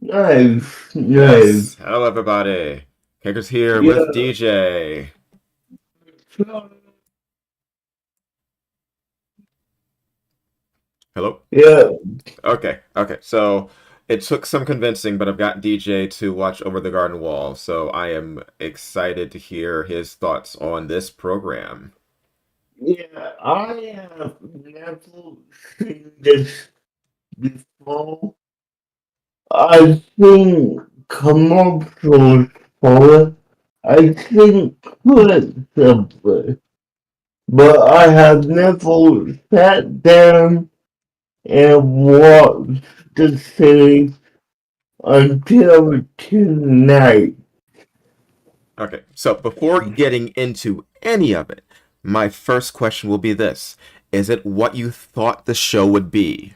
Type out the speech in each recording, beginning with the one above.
Nice, nice. Yes. Hello, everybody. Caker's here with Yeah, DJ. Hello? yeah, Okay. So it took some convincing, but I've got DJ to watch over the garden wall. So I am excited to hear his thoughts on this program. yeah. I have never seen this before. I've seen commercials for it. I think clips of it, but I have never sat down and watched the series until tonight. Okay, so before getting into any of it, my first question will be this. Is it what you thought the show would be?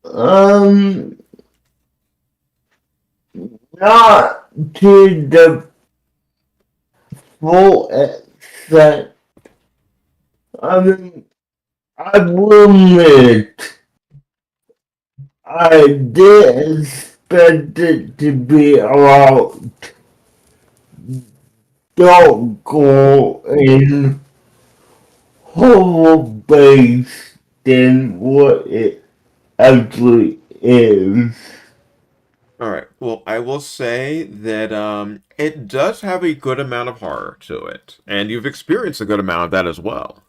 Um, Not to the full extent. I mean, I will admit, I did expect it to be a lot darker and horror based than what it actually is. All right. Well, I will say that it does have a good amount of horror to it, and you've experienced a good amount of that as well.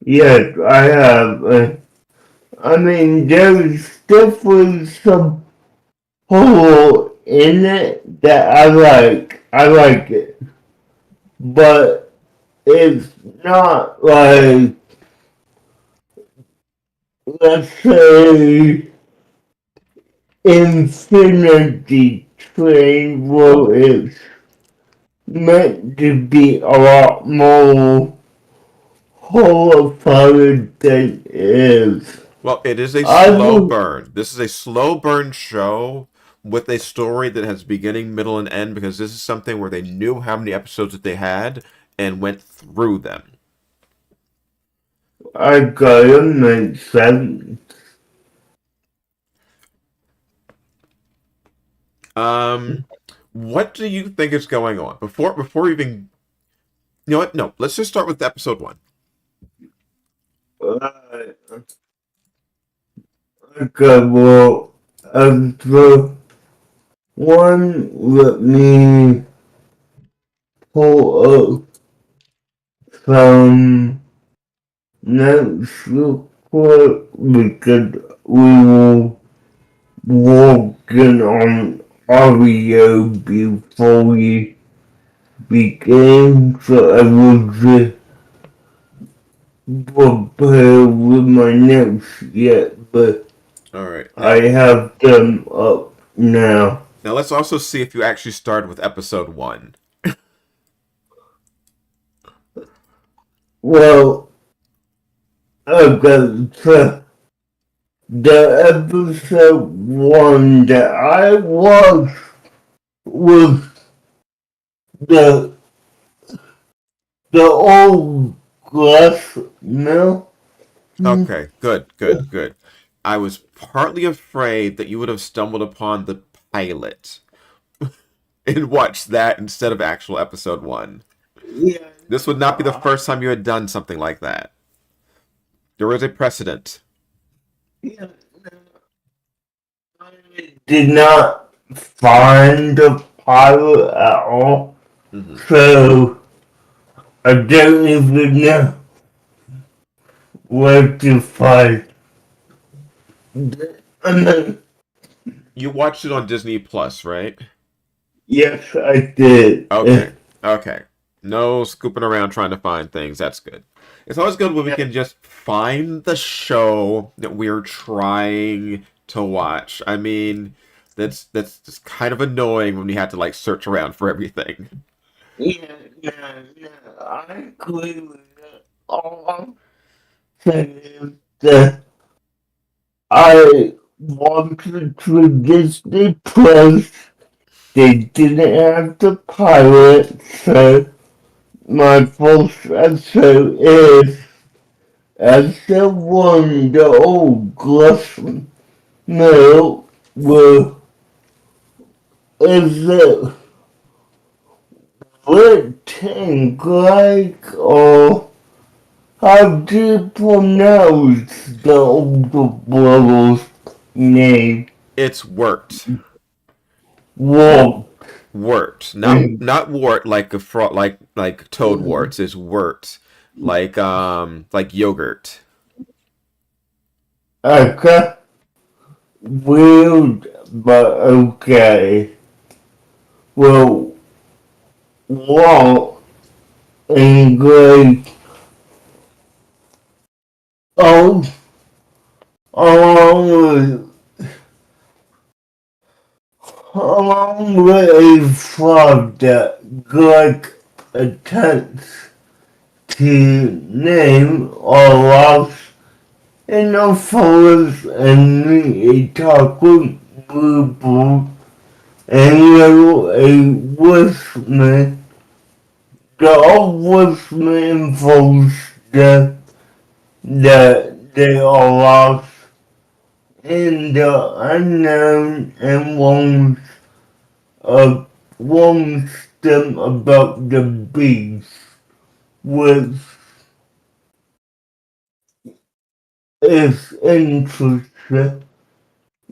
Yes, I have. I mean, there's definitely some horror in it that I like. I like it. But it's not like, let's say, Infinity Train where it's meant to be a lot more horrifying than it is. Well, it is a I slow will, burn. This is a slow burn show with a story that has beginning, middle, and end because this is something where they knew how many episodes that they had and went through them. I gotta make sense. Um, what do you think is going on before even you know what? No, let's just start with episode one. Uh, okay, well, the one, let me pull up some notes real quick because we were working on audio before we began, so I was just prepared with my notes yet, but All right, I have them up now. now let's also see if you actually started with episode one. Well, okay, so the episode one that I watched was the the old glass mill. Okay, good. I was partly afraid that you would have stumbled upon the pilot and watched that instead of actual episode one. Yeah, This would not be the first time you had done something like that. There is a precedent. yeah, I did not find the pilot at all, Hmm. so I don't even know where to find. And then, You watched it on Disney Plus, right? yes, I did. Okay, okay. No scooping around trying to find things. That's good. It's always good when we can just find the show that we're trying to watch. I mean, that's just kind of annoying when you have to like search around for everything. Yeah, I agree with that. All I'm saying is that I wanted to Disney Plus. They didn't have the pilot, so my first answer is except when the old glass mill will is it rectangle or how do you pronounce the older brother's name? It's worked. Walt. Wort. Not wart like a like toad warts. It's wort. Like yogurt. Okay. Weird, but okay. Well, Walt and Greg, oh, along along with a fraud that Greg attempts to name or lost in the forest and meet a talking blue bull and little a woodsman. The old woodsman informs them that they are lost in the unknown and warns them about the beast, which is interesting.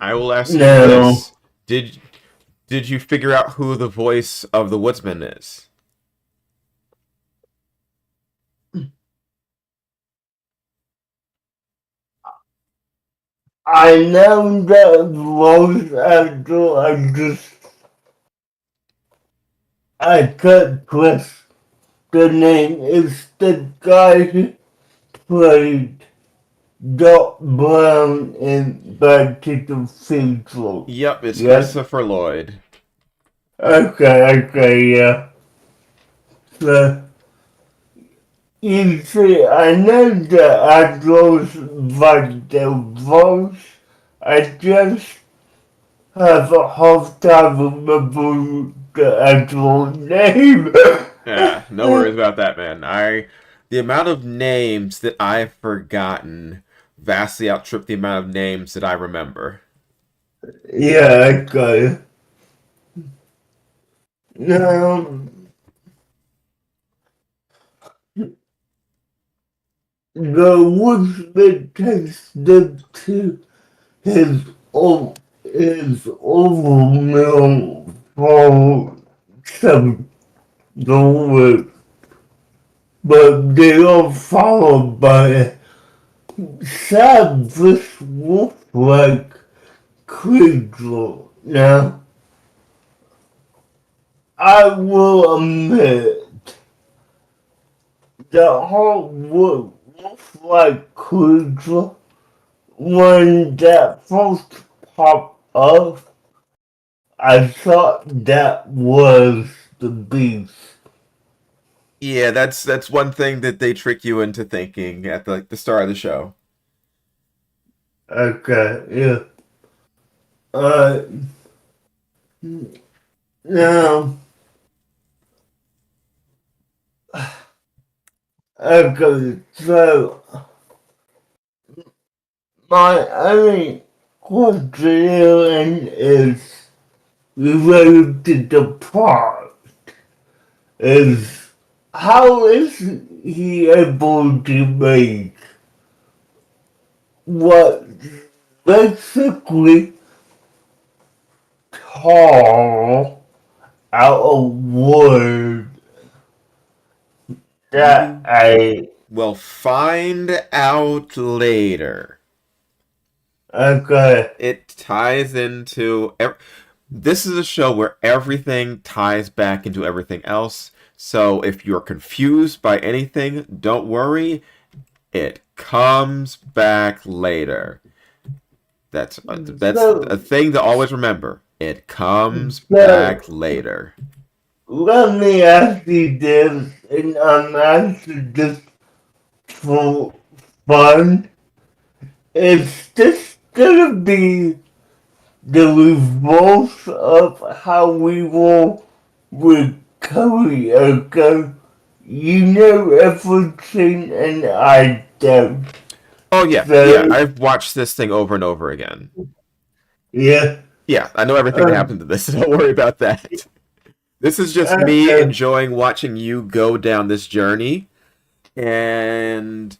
I will ask you Now, this: Did you figure out who the voice of the woodsman is? I know that voice actor, I can't twist the name. It's the guy who played Doc Brown in Back to the Future. Yep, it's Yes? Christopher Lloyd. Okay, yeah. So, you see, I know the actors like their voice. I just have a hard time remembering the actual name. Yeah, no worries about that, man. The amount of names that I've forgotten vastly outstrip the amount of names that I remember. Yeah, okay. Now, the woodsman takes them to his overmill for some dollars, but they are followed by a savage wolf-like creature. Now, I will admit the whole wolf-like creature when that first popped up, I thought that was the beast. Yeah, that's one thing that they trick you into thinking at the start of the show. Okay, yeah. Uh, now, okay, so my only question is related to the plot. Is how is he able to make what basically tall out of wood that You I will find out later. okay. It ties into this is a show where everything ties back into everything else. So if you're confused by anything, don't worry. It comes back later. That's a So thing to always remember. It comes so back later. let me ask you this, and I'm asking this for fun. Is this gonna be the reverse of how we will with karaoke? You know everything and I don't. Oh yeah, yeah. So, I've watched this thing over and over again. yeah. Yeah, I know everything that Um, happened to this. So don't worry about that. This is just me okay. enjoying watching you go down this journey and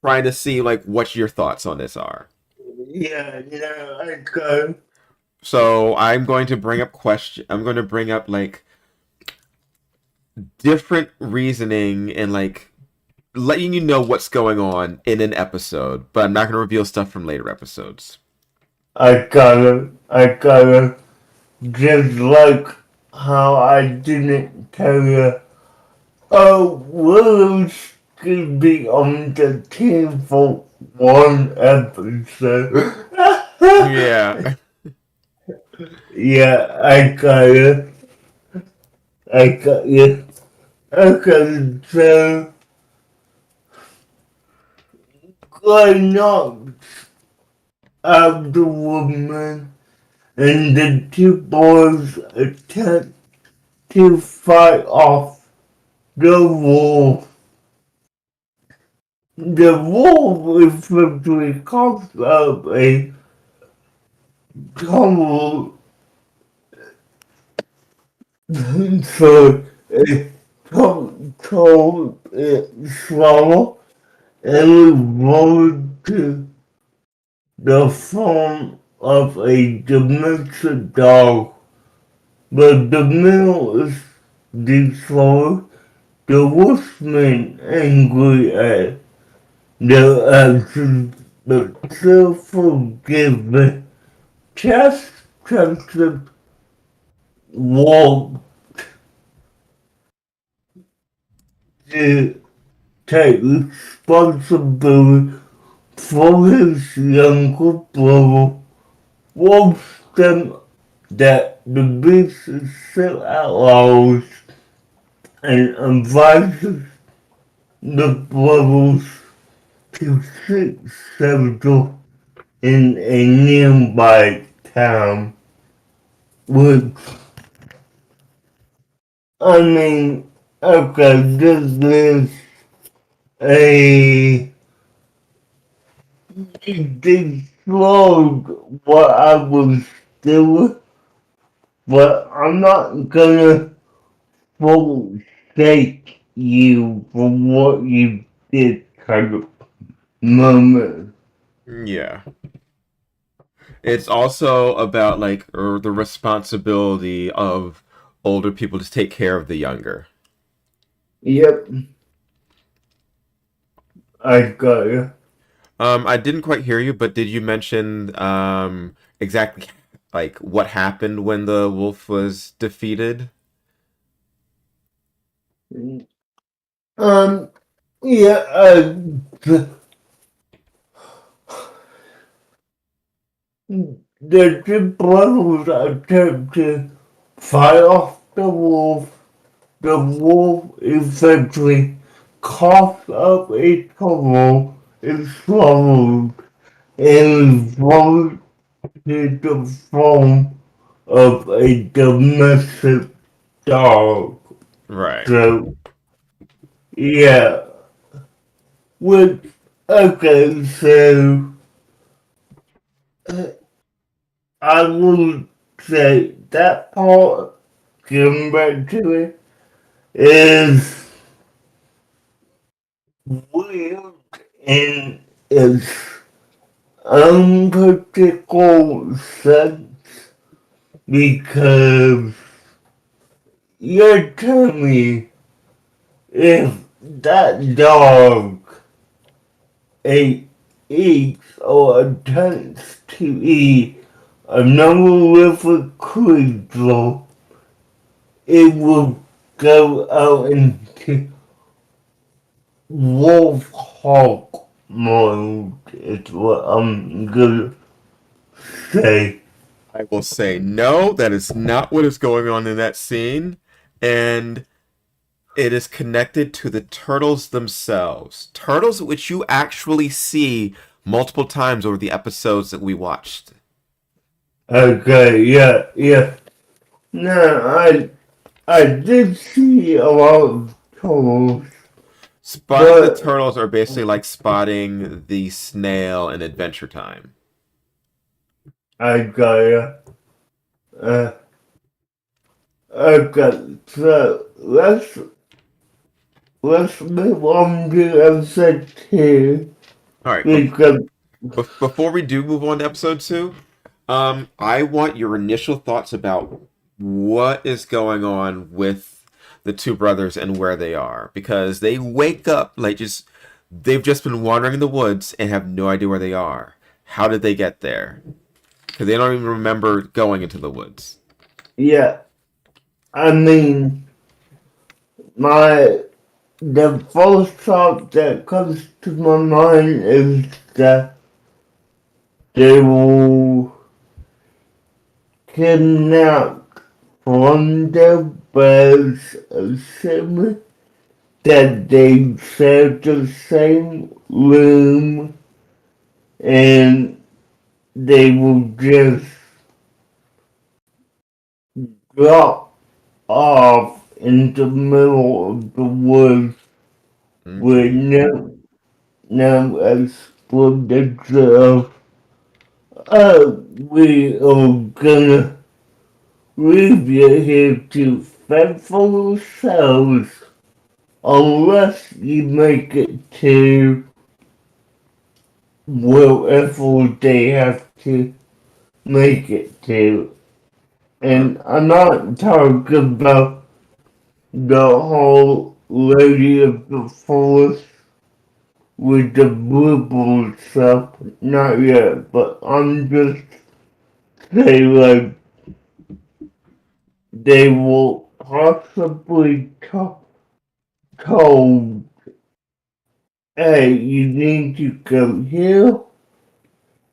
trying to see like what your thoughts on this are. Yeah, okay. So I'm going to bring up question. I'm going to bring up like different reasoning and like letting you know what's going on in an episode, but I'm not going to reveal stuff from later episodes. I gotta, just like how I didn't tell you, oh, Willow's gonna be on the team for one episode. Yeah. Yeah, I got you. Okay, so, going up of the woman and the two boys attempt to fight off the wolf. The wolf eventually coughs up a tumble, so it told it swallow and evolved to the form of a domestic dog. But the male is destroyed. The wolfman angry at the actions, but still forgiven. Just to walk to take responsibility for his younger brother, warns them that the beast is still at large and advises the brothers to seek shelter in a nearby town, which, I mean, okay, this is a destroyed what I was doing, but I'm not gonna forsake you for what you did kind of moment. Yeah. It's also about like the responsibility of older people to take care of the younger. Yep, I got you. I didn't quite hear you, but did you mention exactly like what happened when the wolf was defeated? Um, yeah, the two brothers attempt to fight off the wolf. The wolf eventually coughs up a tunnel and swallowed and evolved to the form of a domestic dog. Right. So, yeah, which, okay, so I will say that part, getting back to it, is weird in its own particular sense because you're telling me if that dog ate, eats or attempts to eat another living creature, it will go out into wolf hawk mode, is what I'm gonna say. I will say no, that is not what is going on in that scene, and it is connected to the turtles themselves. Turtles which you actually see multiple times over the episodes that we watched. Okay, yeah, yeah. No, I did see a lot of turtles. Spotting the but turtles are basically like spotting the snail in Adventure Time. I got uh, okay, so let's move on to episode 2 All right, because before we do move on to episode 2, I want your initial thoughts about what is going on with the two brothers and where they are, because they wake up like they've just been wandering in the woods and have no idea where they are. How did they get there? Because they don't even remember going into the woods. yeah, I mean my the first thought that comes to my mind is that they will kidnap from the birds, assuming that they share the same room and they will just drop off in the middle of the woods with Okay. no explanation of, we are gonna leave you here to fend for yourselves unless you make it to wherever they have to make it to. Uh, And I'm not talking about the whole Lady of the Forest with the blue stuff, not yet, but I'm just saying like they will possibly told, hey, you need to go here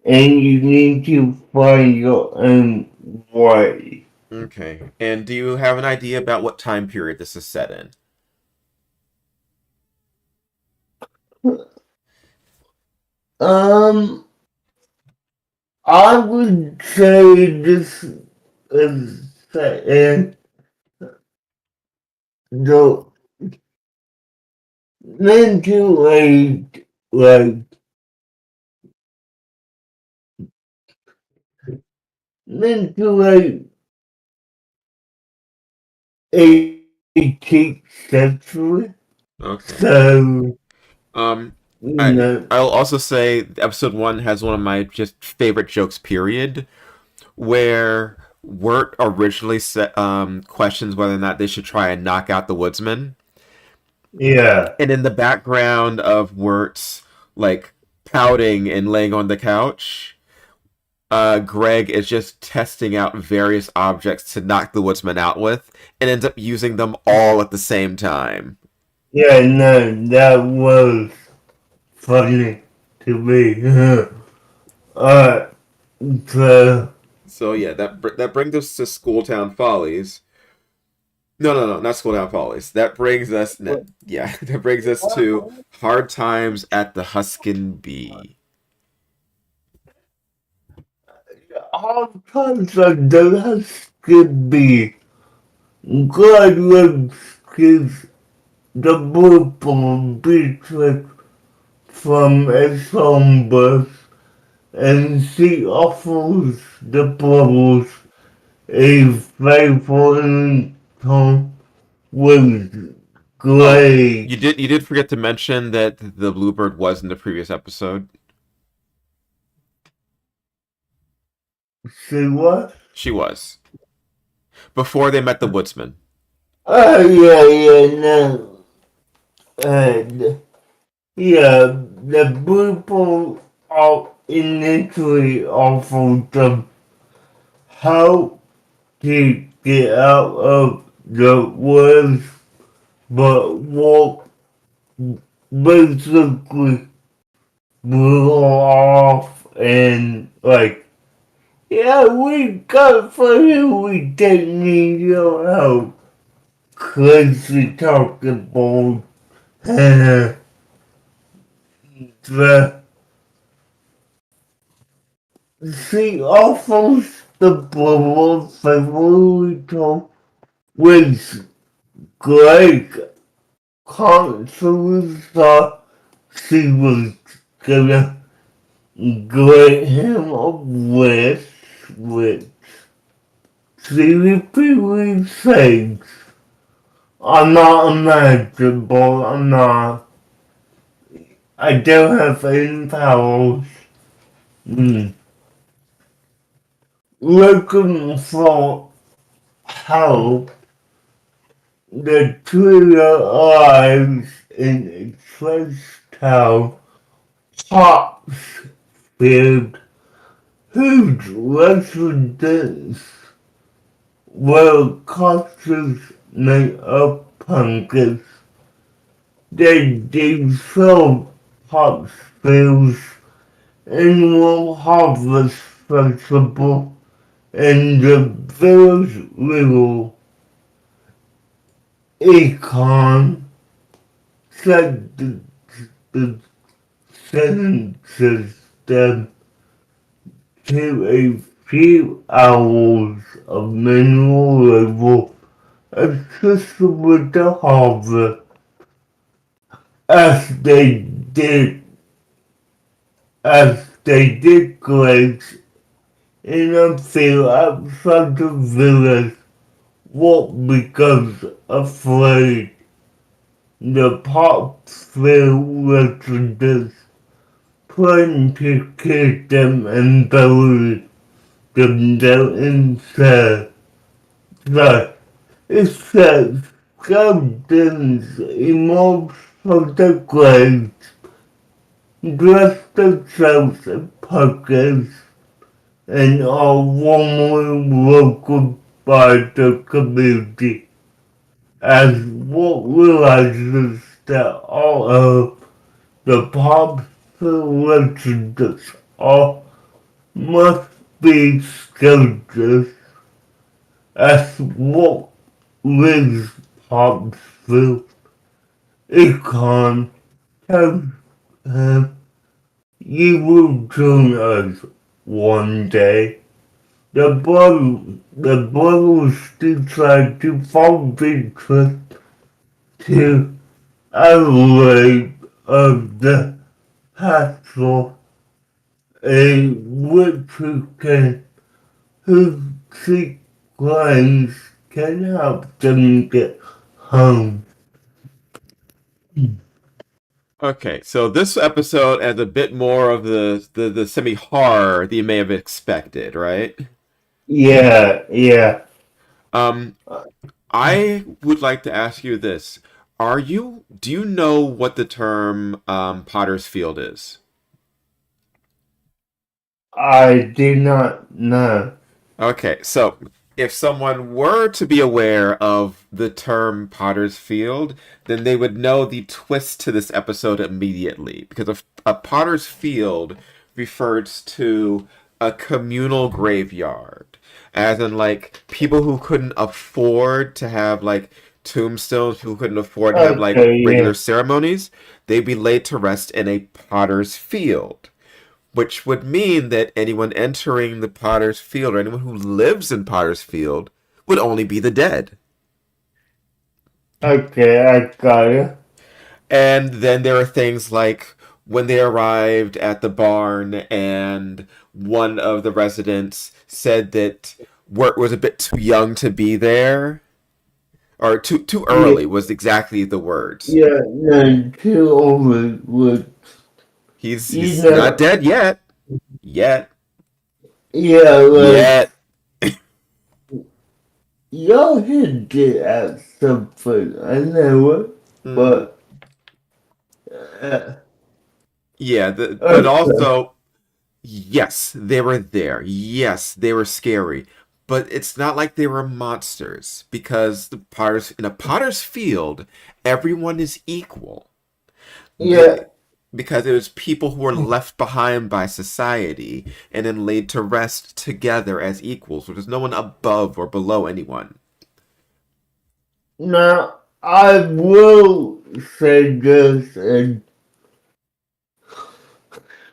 and you need to find your own way. okay. And do you have an idea about what time period this is set in? Um, I would say this is set in the mid to late, like mid to late 18th century. Okay. So, Um, you I know, I'll also say episode 1 has one of my just favorite jokes. Period. Where Wirt originally questions whether or not they should try and knock out the woodsman, yeah, and in the background of Wirt's like pouting and laying on the couch, Greg is just testing out various objects to knock the woodsman out with, and ends up using them all at the same time. yeah, no, that was funny to me. uh, so, So yeah, that brings us to Schooltown Follies. No, not Schooltown Follies. That brings us, yeah, that brings us to Hard Times at the Huskin Bee. all kinds of those could be good looks because the purple beatrix from a songbird and she offers the bubbles a faithful tone with Oh, great. you did forget to mention that the bluebird was in the previous episode. See what? She was before they met the woodsman. Oh, yeah, yeah, no. And, yeah, the people are initially offered them how to get out of the woods, but walk basically blew off and like, yeah, we got for you, we didn't need your help. Crazy talking about the she offers the bubble favorite with Greg constantly thought she was gonna grant him a wish, which she repeatedly says, I'm not imaginable, I don't have any powers. Mm. Looking for help, the trio arrives in a trash town, Pops field, whose residents were cautious made of pumpkins. They fill Pops fields and will harvest vegetable and the village little econ said the sentences them to a few hours of manual labor assisted with the harvest as they did grapes in a field outside the village. What becomes afraid the Pottsville residents plan to kill them and bury them there instead. Thus, it says skeletons emerge from the graves, dress themselves in pumpkins, and are warmly welcomed by the community as what realizes that all of the population are must be skeletons as what lives Popsville. Econ tells him you will join us one day. The brothers decide to follow the trip to Adelaide of the Hassel, a witch who she claims can help them get home. Okay, so this episode adds a bit more of the semi horror that you may have expected, right? Yeah, yeah. Um, I would like to ask you this: do you know what the term Potter's Field is? I did not know. Okay, so if someone were to be aware of the term Potter's Field, then they would know the twist to this episode immediately. Because a Potter's Field refers to a communal graveyard. As in, like, people who couldn't afford to have, like, tombstones, who couldn't afford to have, like, Okay, regular yeah. ceremonies, they'd be laid to rest in a Potter's Field, which would mean that anyone entering the Potter's Field or anyone who lives in Potter's Field would only be the dead. Okay, I got it. And then there are things like when they arrived at the barn and one of the residents said that Wirt was a bit too young to be there, or too Yeah, early was exactly the words. yeah, no, too over would, you He's not know, dead yet. Yet. yeah, like, Yet. y'all hit it at some point, I know it, Mm, but, uh, yeah, but okay, also yes, they were there. Yes, they were scary. But it's not like they were monsters because the Potters in a Potter's Field, everyone is equal. yeah, Because it was people who were left behind by society and then laid to rest together as equals. So there's no one above or below anyone. now, I will say this, and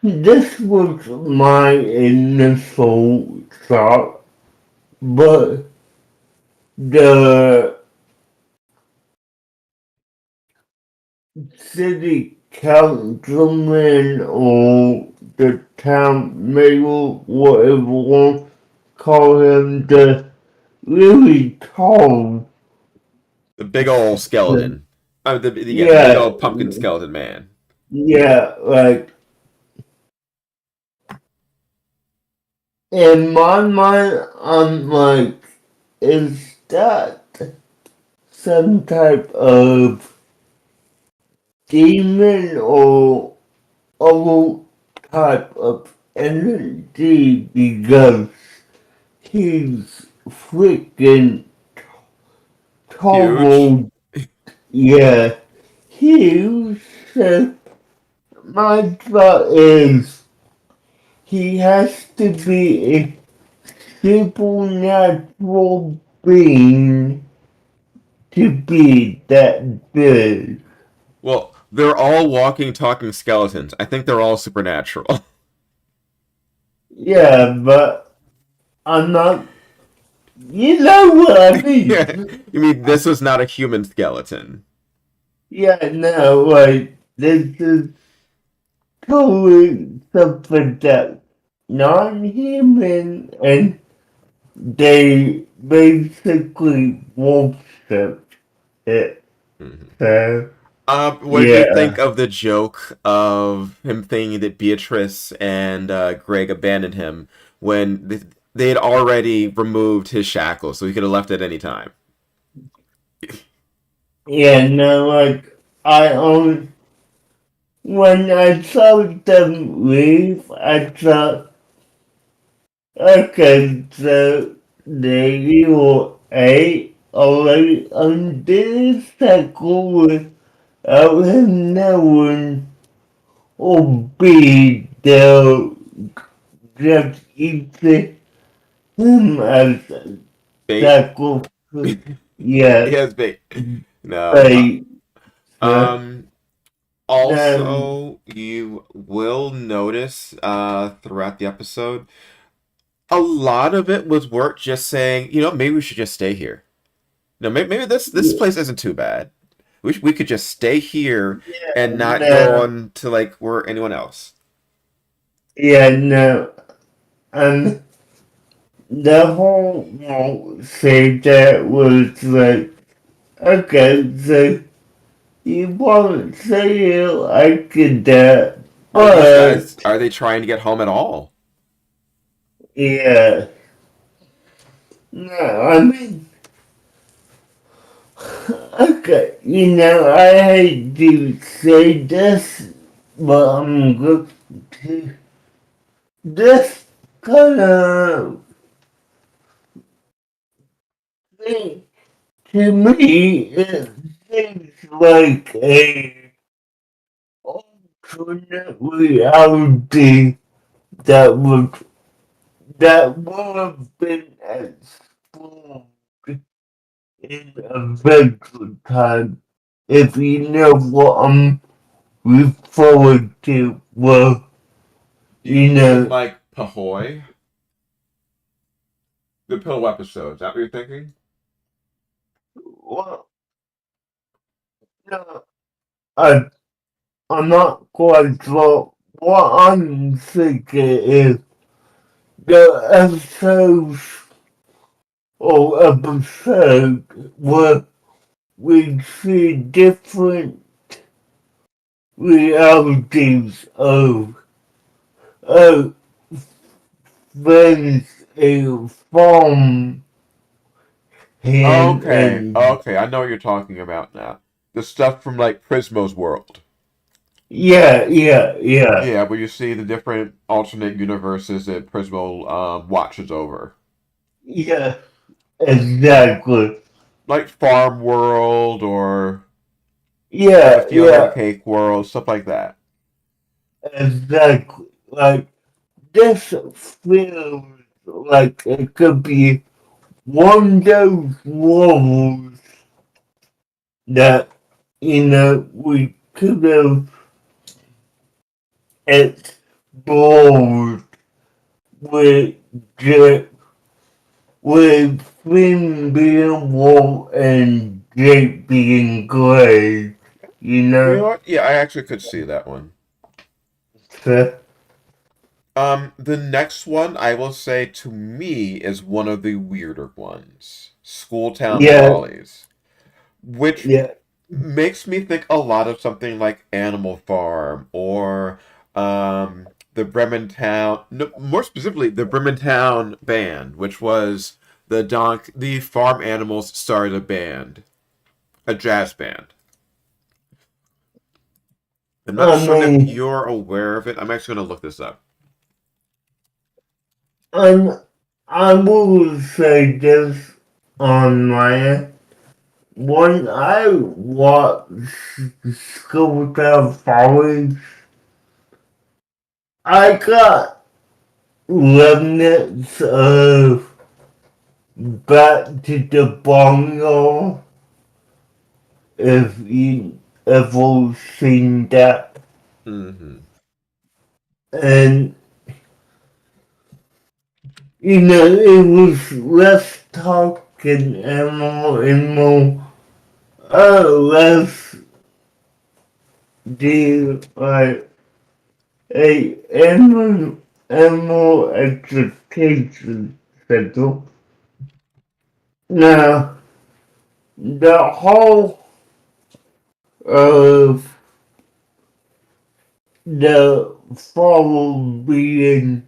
this was my initial thought, but the city councilman or the town mayor, whatever you want to call him, the really tall, The big old the, skeleton. Yeah, the big yeah, old pumpkin skeleton man. yeah, like, in my mind, I'm like, is that some type of demon or other type of energy because he's freaking Huge. tall, yeah, huge. So my thought is he has to be a supernatural being to be that big. Well, they're all walking, talking skeletons. I think they're all supernatural. Yeah, but I'm not. You know what I Yeah, mean? you mean this was not a human skeleton? Yeah, no, like this is totally something that non-human, and they basically worship it. Mhm. So What did you think yeah, of the joke of him thinking that Beatrice and Greg abandoned him when they had already removed his shackles, so he could have left at any time? yeah, no, like I only when I saw them leave, I thought, okay, so they were eight already under the cycle without him knowing, or B, they'll just eat him as a Bait? sacrifice. Yeah, Yes, bait. No. bait. So, Um. no, Also, you will notice throughout the episode, a lot of it was work just saying, maybe we should just stay here. No, maybe this yeah, place isn't too bad. We could just stay here and not go no, on to like where anyone else. yeah, no. And the whole say that was like, okay, so you won't say it like that, Are these guys but are they trying to get home at all? yeah, no, I mean, okay, I hate to say this, but I'm going to this kind of thing to me. It seems like a alternate reality that would would have been explored in adventure time. If you know what I'm referring to, well, Do you you mean know, like Pahoy? The pill episode? Is that what you're thinking? well, no, I, I'm not quite sure. What I'm thinking is the episodes or episode where we see different realities of friends from him Okay, and okay, I know what you're talking about now. The stuff from like Prismo's world. yeah, yeah, yeah, Yeah, where you see the different alternate universes that Prismo watches over. yeah, exactly. Like Farm World or the Yeah, Fiona and yeah, Cake World, stuff like that. exactly. Like this feels like it could be one of those roles that we could have explored with J- with Finn being Walt and Jake being Gray. you You know know? what? Yeah, I actually could see that one. So, The next one I will say to me is one of the weirder ones. Schooltown yeah, Follies, which yeah. makes me think a lot of something like Animal Farm or the Brementown, no, more specifically the Brementown Band, which was the farm animals started a band, a jazz band. I'm not I sure if mean, you're aware of it. I'm actually going to look this up. I'm, I will say this on my when I watch Schooltown Follies, I got remnants of Back to the Bungalow, if you ever seen that. Mm-hmm. And, you know, it was less talking and more, less the, like, a animal education center. Now, the whole of the fall being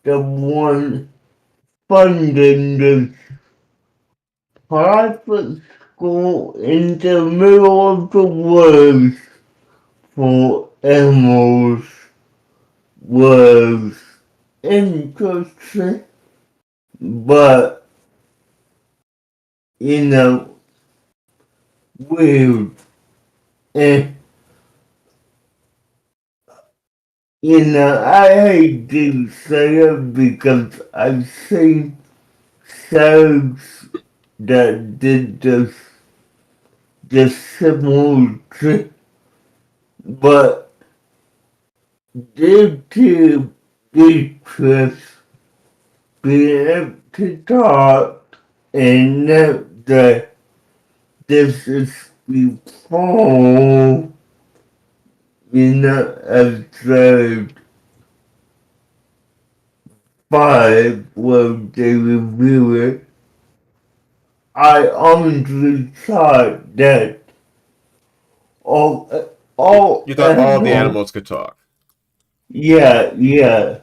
the one funding the private school in the middle of the woods for animals was interesting, but, you know, weird. And, you know, I hate to say it because I've seen shows that did this similar trick, but due to Beatrice being able to talk and know that this is before, you know, episode 5 where they review it, I honestly thought that all, all You thought all the animals, animals could talk. yeah, yeah,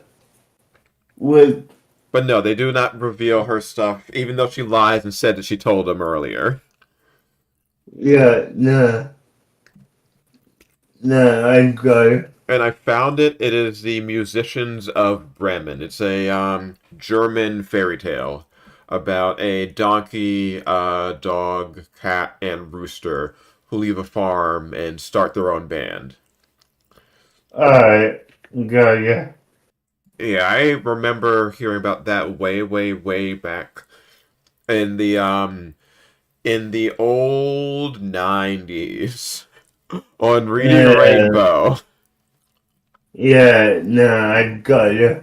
with, But no, they do not reveal her stuff, even though she lies and said that she told them earlier. yeah, nah, nah, I got it. And I found it. It is the Musicians of Bremen. It's a German fairy tale about a donkey, dog, cat, and rooster who leave a farm and start their own band. Alright, got ya. Yeah, I remember hearing about that way, way, way back in the old '90s on Reading Yeah, Rainbow. yeah, nah, I got ya.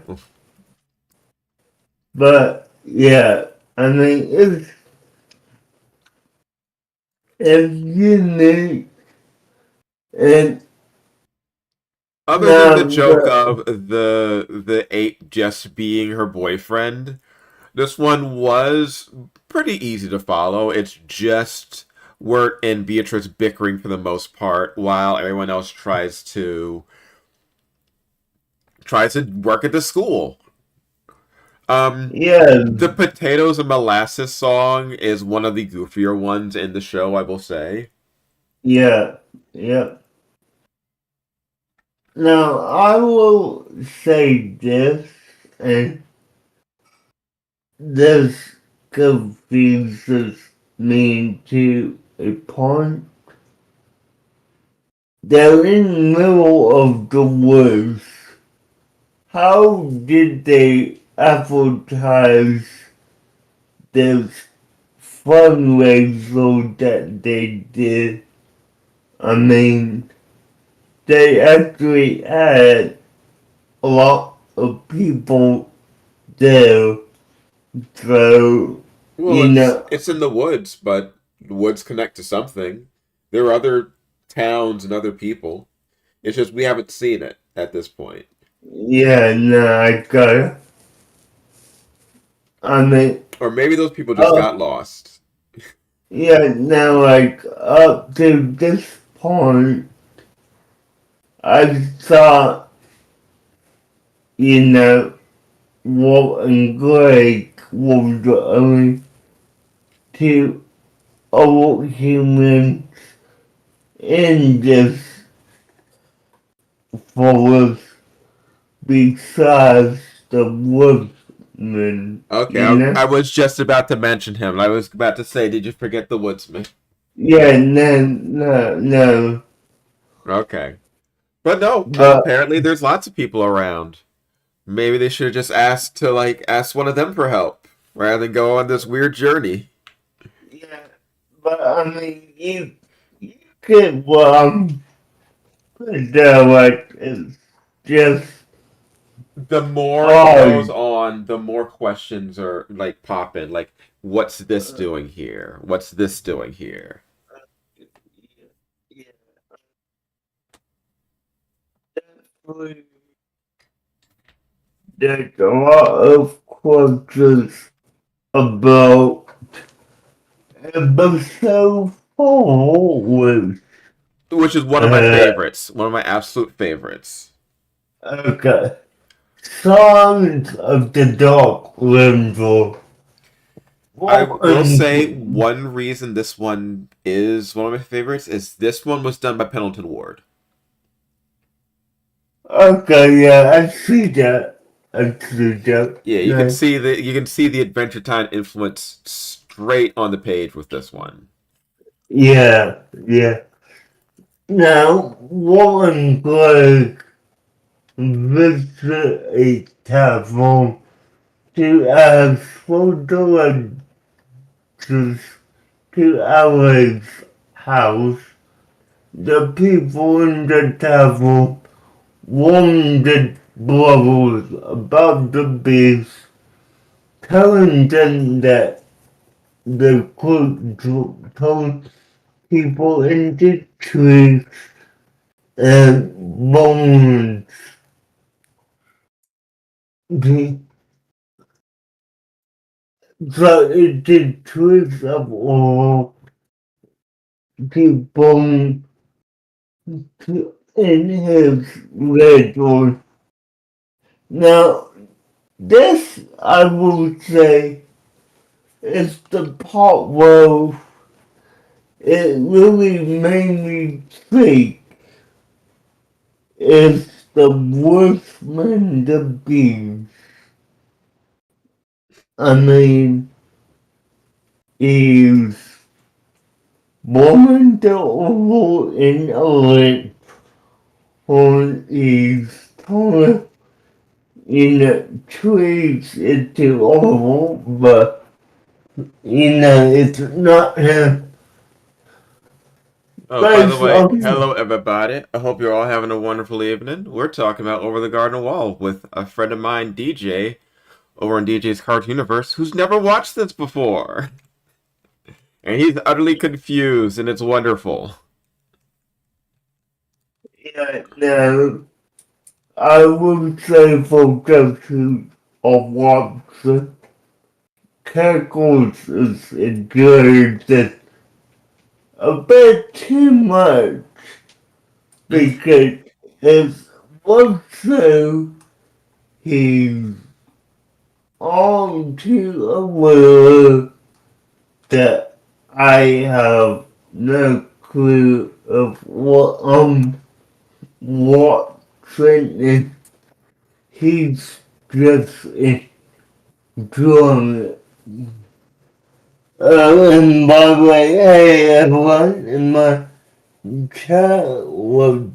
But, yeah, I mean, it's unique, and Other than now the joke of the ape just being her boyfriend, this one was pretty easy to follow. It's just Wirt and Beatrice bickering for the most part, while everyone else tries to work at the school. Um, yeah, the potatoes and molasses song is one of the goofier ones in the show, I will say. yeah, yeah. Now, I will say this, and this confuses me to a point. They're in the middle of the woods. How did they advertise this fundraiser that they did? I mean, they actually had a lot of people there, so, Well, you it's know, it's in the woods, but the woods connect to something. There are other towns and other people. It's just we haven't seen it at this point. Yeah, no, I got it. I mean, Or maybe those people just uh, got lost. yeah, now, like, up to this point, I thought, you know, Walt and Greg were the only two old humans in this forest besides the woodsman, Okay, you know? I was just about to mention him. I was about to say, did you forget the woodsman? Yeah, no, no, no. Okay. But no, But, apparently there's lots of people around. Maybe they should have just asked to, like, ask one of them for help rather than go on this weird journey. yeah, but I mean, you get what I'm putting down, like, it's just The more it goes hard. on, the more questions are, like, popping. Like, what's this Uh, doing here? What's this doing here? yeah, definitely. There's a lot of questions about episode 4 Which is one of my uh, favorites. One of my absolute favorites. okay. Songs of the Dark Rainbow. I What will say and one reason this one is one of my favorites is this one was done by Pendleton Ward. okay, yeah, I see that. I see that. Yeah, Yeah, you can see the Adventure Time influence straight on the page with this one. yeah, yeah. Now, Warren Blake visit a tavern to ask for directions to Alex' house. The people in the tavern warn the brothers about the beast, telling them that the could turn people into trees and bones. So it did trees of all people in his schedule. Now, this, I would say, is the part where it really made me think is the workman the beast. I mean, is woman the overall in a lit on is torn in trees into oval, but it's not him. Oh, by the Based way, on hello everybody. I hope you're all having a wonderful evening. We're talking about Over the Garden Wall with a friend of mine, DJ, over on DJ's Cartoon Universe, who's never watched this before. And he's utterly confused, and it's wonderful. yeah, no, I would say for those who are watching, Cackles is enjoying this a bit too much because it's also he's all too aware that I have no clue of what watching. He's just enjoying it. And by the way, hey everyone, in my chat was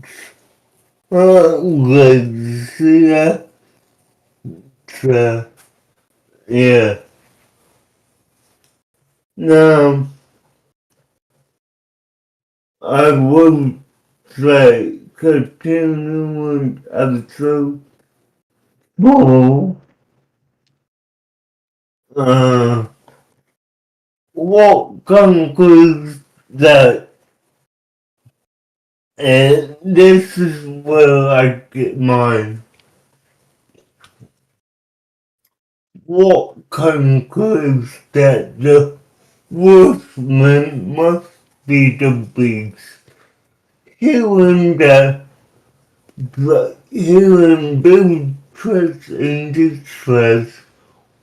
good to see ya. So, yeah. Now, I would say continuing episode 4, uh, what concludes that And this is where I get mine. What concludes that the wolfman must be the beast? Hearing hearing Beatrice in distress,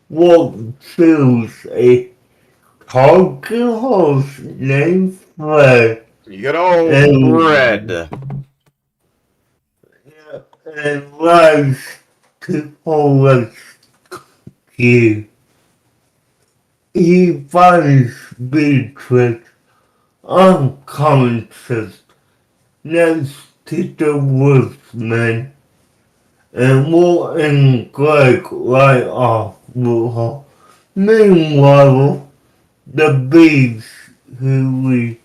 what kills a talking horse named Fred Good old and, Fred. and rise to Paul's rescue. He finds Beatrice unconscious next to the wolfman and Walt and Greg right off with her. Meanwhile, the bees who we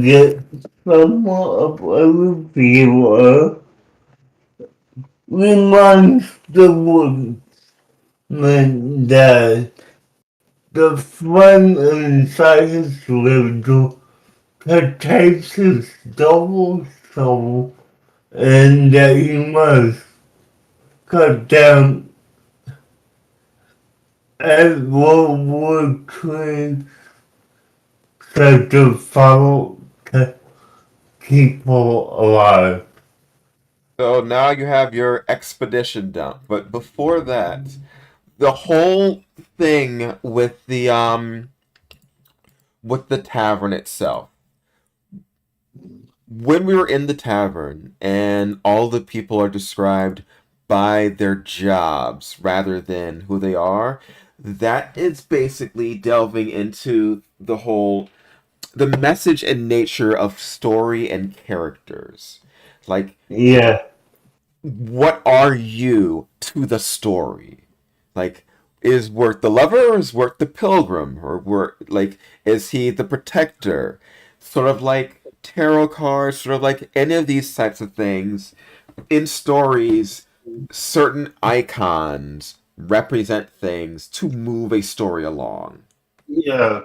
get somewhat of a reviewer reminds the woodman that the flame inside his little protects his double soul and that he must cut down World War II such a follow to people alive. So now you have your expedition done. But before that, the whole thing with the tavern itself. When we were in the tavern and all the people are described by their jobs rather than who they are, that is basically delving into the message and nature of story and characters. Like, Yeah, what are you to the story? Like, is Wirt the lover or is Wirt the pilgrim? Or is he the protector? Sort of like tarot cards, sort of like any of these types of things. In stories, certain icons represent things to move a story along. yeah,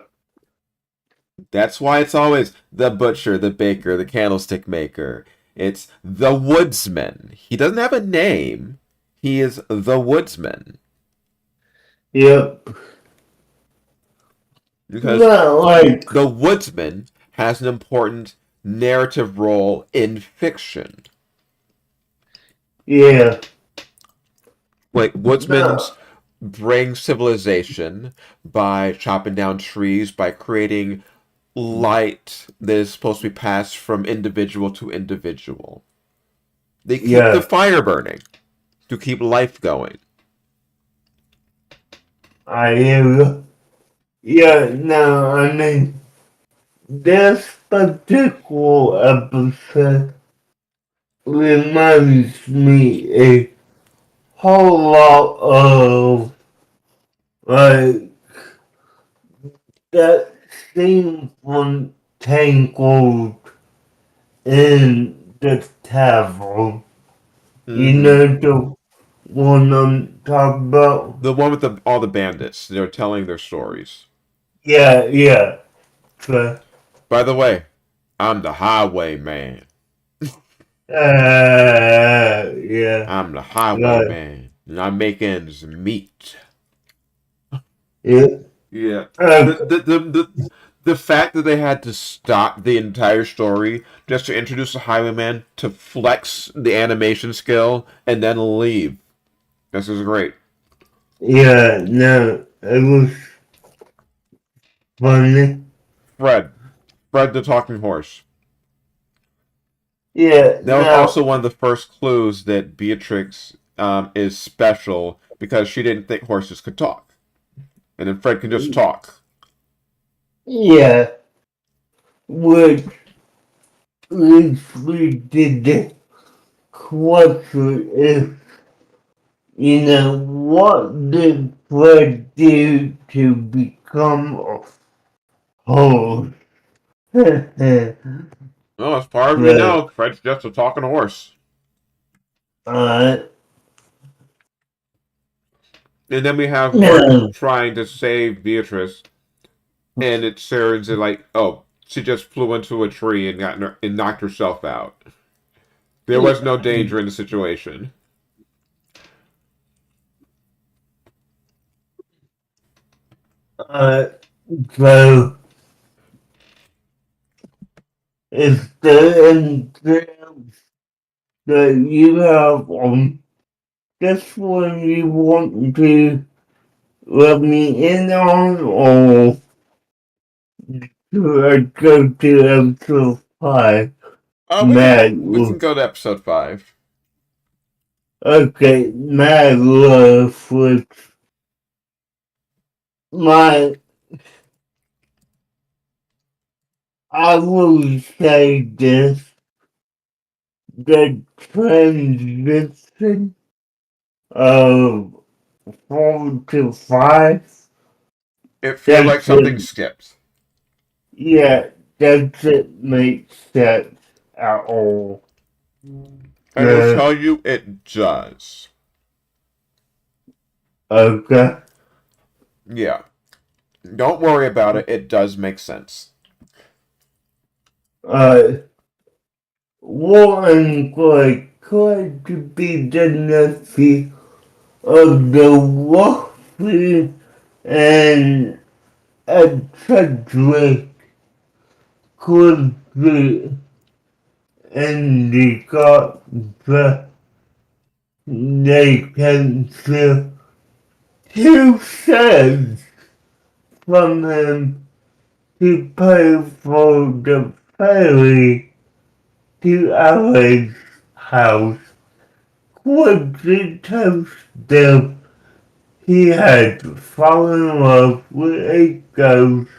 That's why it's always the butcher, the baker, the candlestick maker. It's the woodsman. He doesn't have a name. He is the woodsman. yep. Because Not like, the woodsman has an important narrative role in fiction. yeah, Like, woodsmen no, bring civilization by chopping down trees, by creating light that is supposed to be passed from individual to individual. They keep the yeah, fire burning to keep life going. I hear you. Yeah, no, I mean, this particular episode reminds me a whole lot of like that scene from Tangled in the tavern. You Mm-hmm. know the one I'm talking about? The one with all the bandits. They're telling their stories. Yeah, yeah. So, By the way, I'm the highwayman. yeah, I'm the right. highwayman. And I make ends meet. Yeah. Yeah. Uh, The fact that they had to stop the entire story just to introduce the highwayman to flex the animation skill and then leave. This is great. yeah, no, it was funny. Fred. Fred the talking horse. Yeah, That was also no, one of the first clues that Beatrix is special because she didn't think horses could talk. And then Fred can just talk. yeah, which we did the question is, what did Fred do to become a horse? Well, as far as we But, know, Fred's just a talking horse. uh, And then we have Wirt no, trying to save Beatrice, and it turns into like, oh, she just flew into a tree and and knocked herself out. There was no Yeah. danger in the situation. Uh, so, is there anything else that you have on this one you want to let me in on, or should I go to episode 5? Mad, We can go to episode 5. okay, Mad Love with my, I will say this, the transition of 4 to 5, It feels like something doesn't, skipped. yeah, doesn't make sense at all. I will The, tell you, it does. okay, Yeah. Don't worry about it. It does make sense. uh, Warren could be the nephew of the wealthy and eccentric could be in the the they can feel two cents from him to pay for the ferry to Ali's house. Would the toast them he had fallen in love with a ghost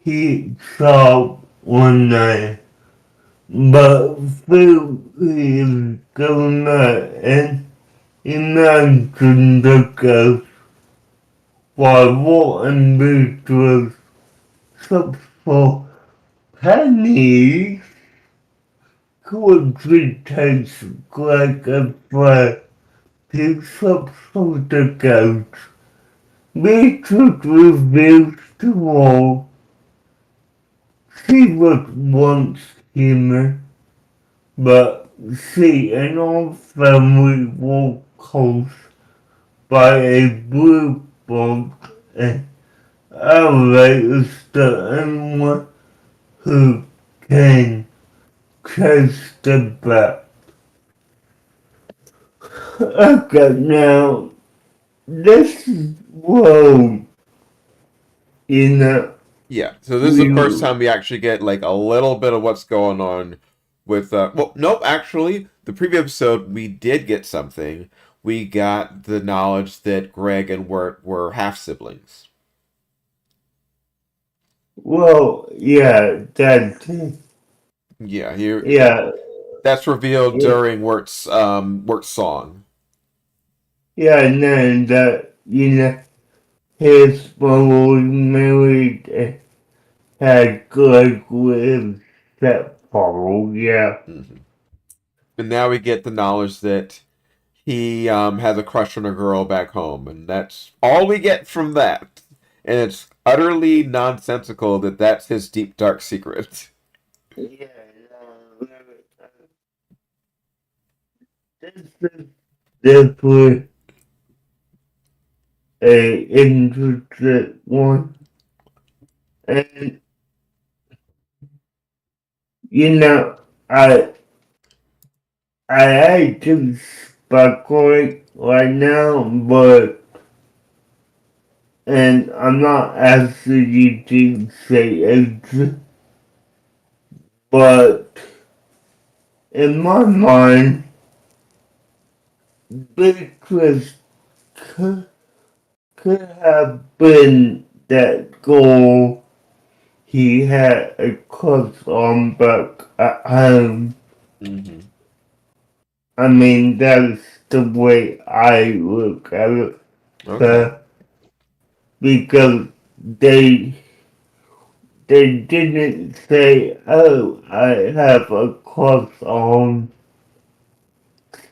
he saw one night, but felt his governor and imagined the ghost while walking between shops for pennies could taste like a bread to shops for the ghost. Beetroot reveals to all she was once human, but she and her family were caused by a blue bug, and Ella is the only one who can trace the back. Okay, now this world, you know, Yeah. So this is the we first time we actually get like a little bit of what's going on with well, nope, actually, the previous episode we did get something. We got the knowledge that Greg and Wirt were half siblings. well, yeah, that, Yeah, here yeah, that's revealed yeah, during Wirt's song. yeah, no, that, his mother was married and had good with stepfather, yeah. Hmm. And now we get the knowledge that he has a crush on a girl back home, and that's all we get from that. And it's utterly nonsensical that that's his deep dark secret. Yeah, no, this is definitely a interesting one. And, you know, I, I hate to speculate right now, but, and I'm not asking you to say it, but in my mind, Beatrice could, could have been that girl he had a crush on back at home. Mm-hmm. I mean, that's the way I look at it. Okay. Uh, because they they didn't say, "Oh, I have a crush on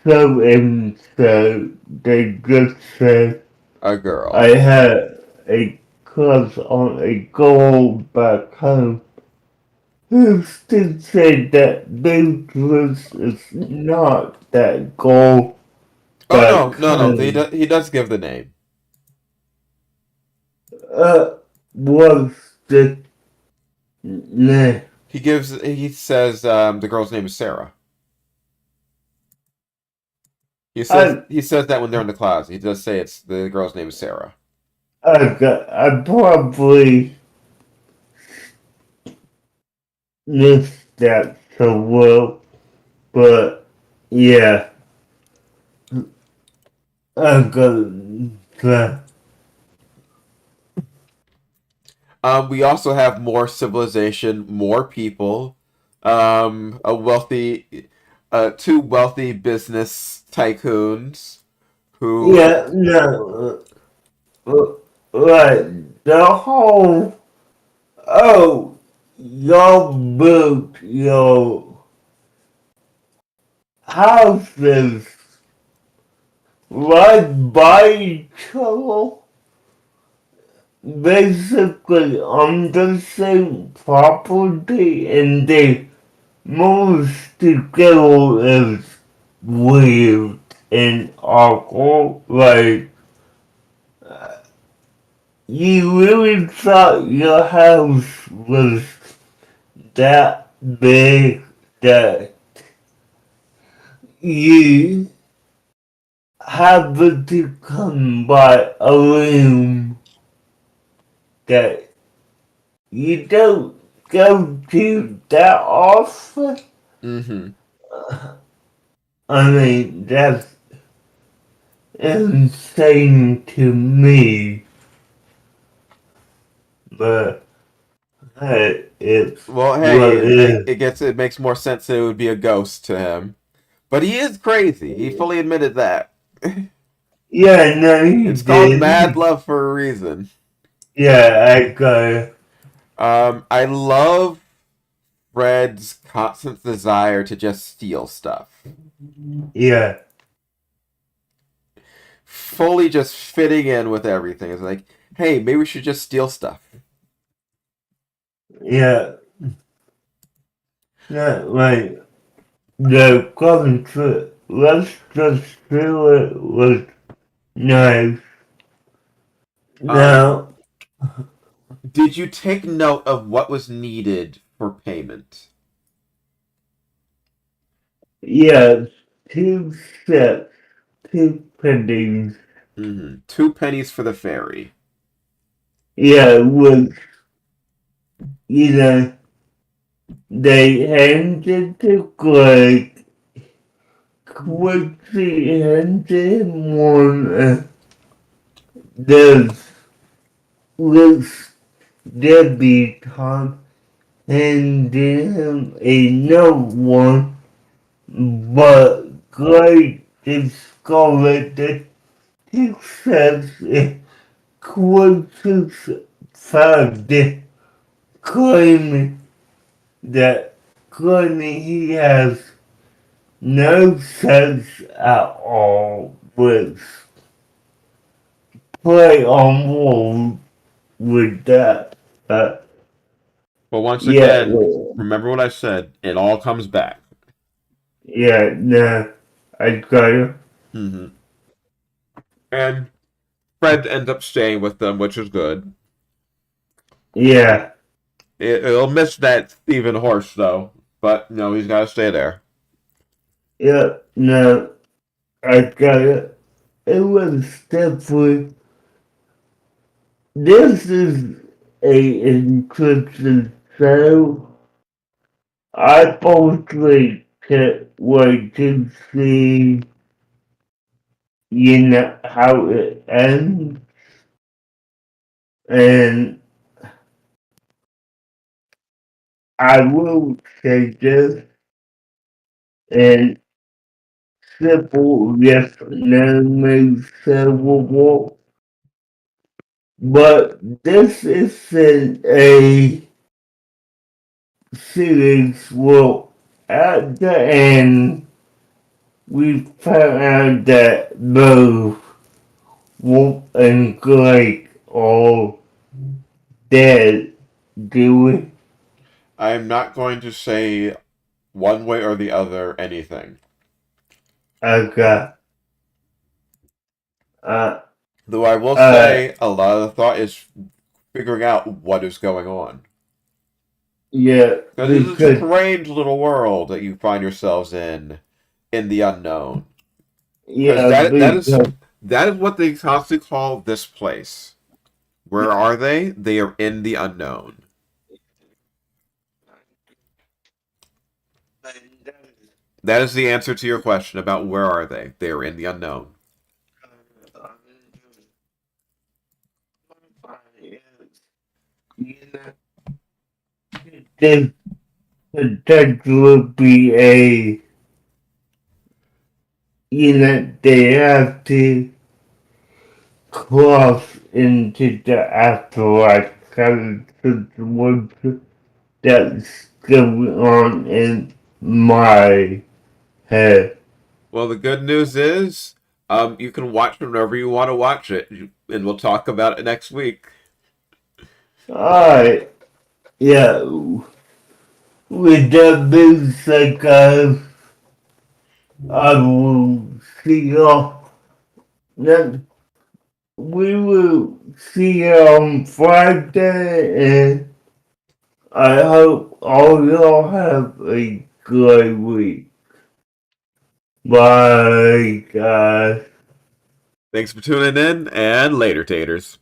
so and so." They just said, A "I girl. had a crush on a girl back home." who's to say that Beatrice is not that girl Oh that no. kind He does give the name. was the name? He says the girl's name is Sarah. I, He says that when they're in the closet. He does say it's the girl's name is Sarah. I probably missed that so well, but yeah, I got that. We also have more civilization, more people, a wealthy, two wealthy business tycoons who, Yeah, no, like the whole, oh, y'all built your houses right by each other, basically on the same property, and they move together is weird and awkward. Like, you really thought your house was that big that you happen to come by a room that you don't go to that often. mm-hmm. I mean, that's insane to me, but hey, it's Well, hey, what it is. it makes more sense that it would be a ghost to him, but he is crazy. He fully admitted that. Yeah, no, he It's called mad did. love for a reason. Yeah, I got I love Fred's constant desire to just steal stuff. yeah, Fully just fitting in with everything. It's like, hey, maybe we should just steal stuff. yeah, yeah, like, the Coventry, let's just do it with knives. Um, Now, did you take note of what was needed for payment? yeah, two sets, two pennies. Mm-hmm. 2 pennies for the ferry. Yeah, with, you know, they handed to Greg, quickly handed him one, there's looks debutante handed him another one, but Greg discovered that he says it quickly found it, claiming that claiming he has no sense at all with play on board with that. Uh, But once yeah, again, remember what I said. It all comes back. yeah, no, I got it. Mm-hmm. And Fred ends up staying with them, which is good. Yeah, It'll miss that Stephen horse, though. But, no, he's got to stay there. yeah, no, I got it. It was definitely, this is a interesting show. I probably can't wait to see, how it ends. And I will say this in simple yes no makes several, but this isn't a series where at the end we found out that both Wolf and Blake are dead, do we? I am not going to say one way or the other anything. Okay. Uh, Though I will uh, say a lot of the thought is figuring out what is going on. yeah, Because it's a because, strange little world that you find yourselves in the unknown. Because yeah, because, that is what they constantly call this place. Where yeah. are they? They are in the unknown. That is the answer to your question about where are they. They are in the unknown. This potentially be a, they have to cross into the afterlife kind of situation that's going on in my head. Well, the good news is, you can watch whenever you want to watch it, and we'll talk about it next week. Alright, yeah, with that being said, guys, I will see y'all next. We will see you on Friday, and I hope all y'all have a great week. Bye, guys. Thanks for tuning in, and later, taters.